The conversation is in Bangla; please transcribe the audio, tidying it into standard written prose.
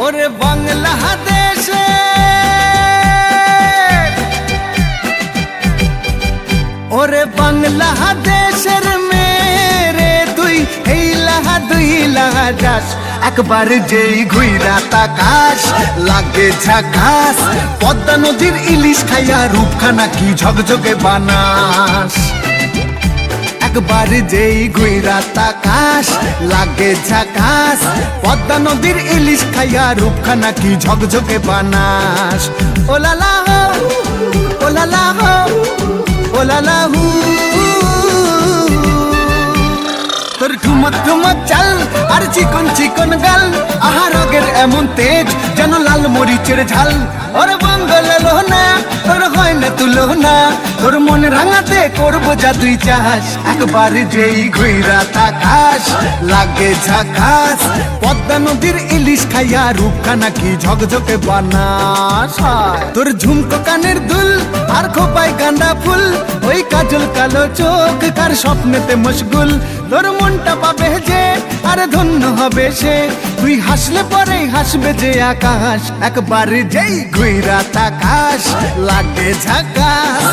ওরে বাংলাদেশে ওরে বাংলাদেশের মেরে তুই এই লাহা দুই লাহা যাস একবার যেই ঘুইরা তাকাস লাগে ঝাকাস পদ্মা নদীর ইলিশ খাইয়া রূপখানা কি ঝকঝকে বানাস একবার যেই ঘুইরা তাকাস লাগে ঝাকাস পদ্মা নদীর ইলিশ খাইয়া রূপখানা কি ঝকঝকে বানাস ওলালা হো ওলালা হো ওলালা হু তোর ঠুমক ঠুমক চাল আর চিকন চিকন গাল আহার আগের এমন তেজ যেন লাল মরিচের ঝাল ওর বাঙ্গলে লোহনা তোর হয় না তুলো না তোর মন রাঙাতে করবো যা তুই চাস একবার যেই ঘুইরা তাকাস লাগে ঝাকাস পদ্মা নদীর ইলিশ খাইয়া রূপখানা কি ঝকঝকে বানাস তোর ঝুমকো কানের দুল আর খোপায় গাঁদা ফুল ওই কাজল কালো চোখ কার স্বপ্নেতে মশগুল তোর মনটা পাবে যে আরে ধন্য হবে সে তুই হাসলে পরেই হাসবে যে আকাশ একবার যেই ঘুইরা তাকাস লাগে ঝাকাস।